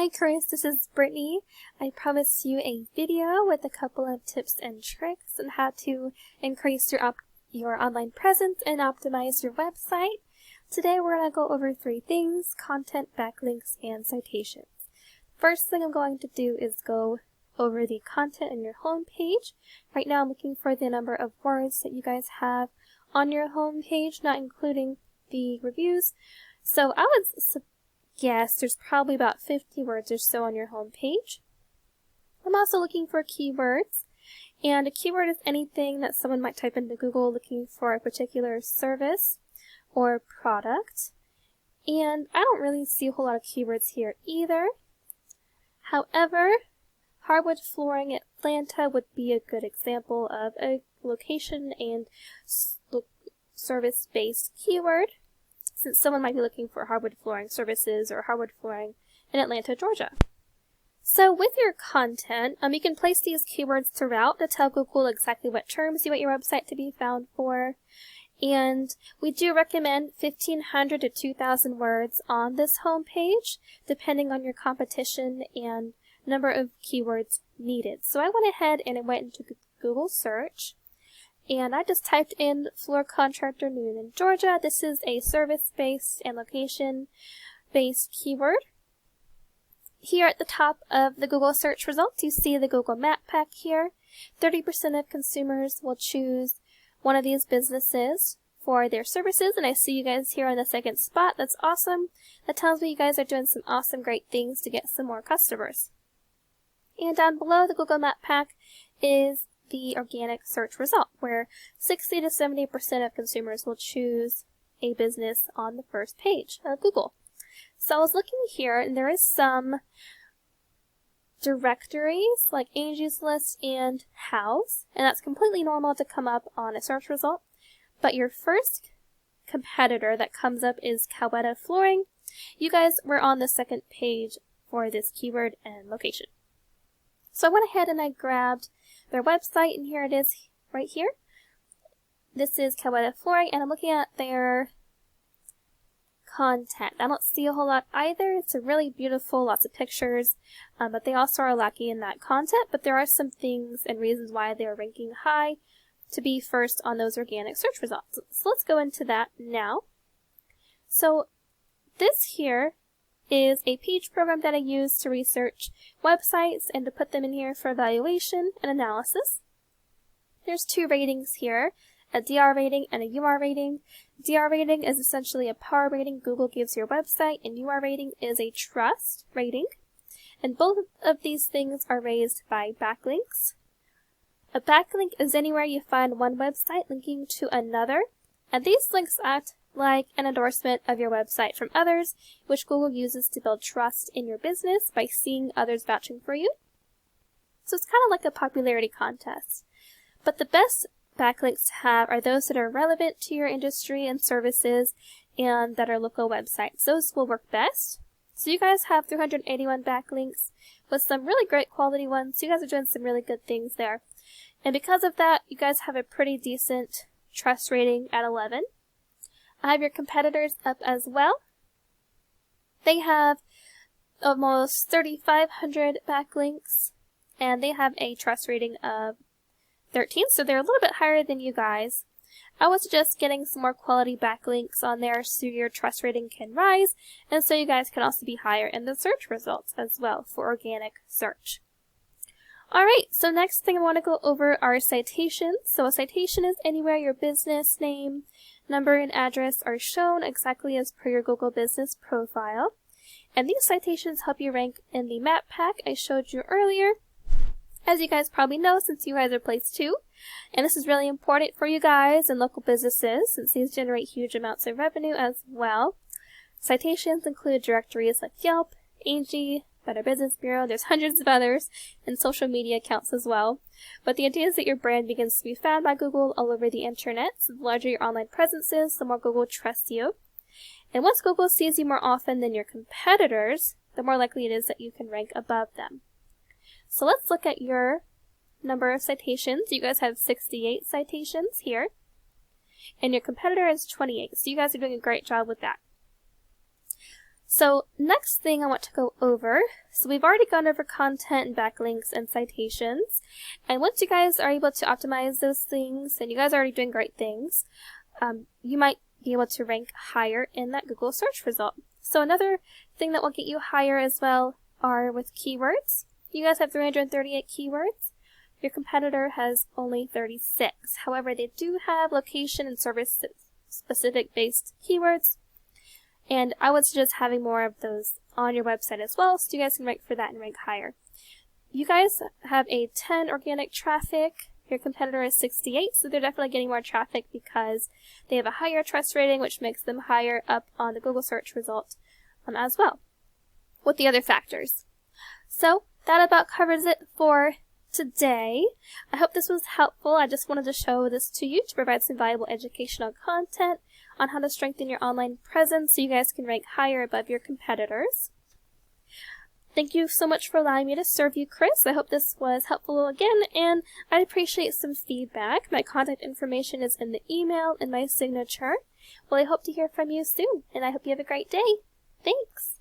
Hi Chris, this is Brittany. I promised you a video with a couple of tips and tricks on how to increase your online presence and optimize your website. Today we're going to go over 3 things: content, backlinks, and citations. First thing I'm going to do is go over the content on your home page. Right now I'm looking for the number of words that you guys have on your home page, not including the reviews. So I would guess there's probably about 50 words or so on your home page. I'm also looking for keywords, and a keyword is anything that someone might type into Google looking for a particular service or product. And I don't really see a whole lot of keywords here either. However, hardwood flooring Atlanta would be a good example of a location and service-based keyword, since someone might be looking for hardwood flooring services or hardwood flooring in Atlanta, Georgia. So with your content, you can place these keywords throughout to tell Google exactly what terms you want your website to be found for. And we do recommend 1,500 to 2,000 words on this home page, depending on your competition and number of keywords needed. So I went ahead and I went into Google search, and I just typed in floor contractor Newnan, Georgia. This is a service-based and location-based keyword. Here at the top of the Google search results, you see the Google Map Pack here. 30% of consumers will choose one of these businesses for their services, and I see you guys here on the 2nd spot. That's awesome. That tells me you guys are doing some awesome, great things to get some more customers. And down below the Google Map Pack is the organic search result, where 60 to 70% of consumers will choose a business on the first page of Google. So I was looking here, and there is some directories like Angie's List and House, and that's completely normal to come up on a search result. But your first competitor that comes up is Coweta Flooring. You guys were on the 2nd page for this keyword and location. So I went ahead and I grabbed their website, and here it is right here. This is Coweta Flooring, and I'm looking at their content. I don't see a whole lot either. It's a really beautiful, lots of pictures, but they also are lacking in that content. But there are some things and reasons why they're ranking high to be first on those organic search results. So let's go into that now. So this here is a page program that I use to research websites and to put them in here for evaluation and analysis. There's 2 ratings here, a DR rating and a UR rating. DR rating is essentially a power rating Google gives your website, and UR rating is a trust rating. And both of these things are raised by backlinks. A backlink is anywhere you find one website linking to another, and these links act like an endorsement of your website from others, which Google uses to build trust in your business by seeing others vouching for you. So it's kind of like a popularity contest. But the best backlinks to have are those that are relevant to your industry and services and that are local websites. Those will work best. So you guys have 381 backlinks with some really great quality ones. So you guys are doing some really good things there. And because of that, you guys have a pretty decent trust rating at 11. I have your competitors up as well. They have almost 3,500 backlinks, and they have a trust rating of 13, so they're a little bit higher than you guys. I would suggest getting some more quality backlinks on there so your trust rating can rise, and so you guys can also be higher in the search results as well for organic search. Alright, so next thing I want to go over are citations. So a citation is anywhere your business name, number, and address are shown exactly as per your Google business profile. And these citations help you rank in the map pack I showed you earlier, as you guys probably know since you guys are place 2. And this is really important for you guys and local businesses since these generate huge amounts of revenue as well. Citations include directories like Yelp, Angie, Better Business Bureau. There's hundreds of others, and social media accounts as well. But the idea is that your brand begins to be found by Google all over the internet. So the larger your online presence is, the more Google trusts you. And once Google sees you more often than your competitors, the more likely it is that you can rank above them. So let's look at your number of citations. You guys have 68 citations here, and your competitor is 28. So you guys are doing a great job with that. So next thing I want to go over, so we've already gone over content and backlinks and citations, and once you guys are able to optimize those things, and you guys are already doing great things, you might be able to rank higher in that Google search result. So another thing that will get you higher as well are with keywords. You guys have 338 keywords. Your competitor has only 36. However, they do have location and service specific based keywords. And I would suggest having more of those on your website as well, so you guys can rank for that and rank higher. You guys have a 10 organic traffic. Your competitor is 68, so they're definitely getting more traffic because they have a higher trust rating, which makes them higher up on the Google search result as well, with the other factors. So that about covers it for today. I hope this was helpful. I just wanted to show this to you to provide some valuable educational content on how to strengthen your online presence so you guys can rank higher above your competitors. Thank you so much for allowing me to serve you, Chris. I hope this was helpful again, and I'd appreciate some feedback. My contact information is in the email and my signature. Well, I hope to hear from you soon, and I hope you have a great day. Thanks!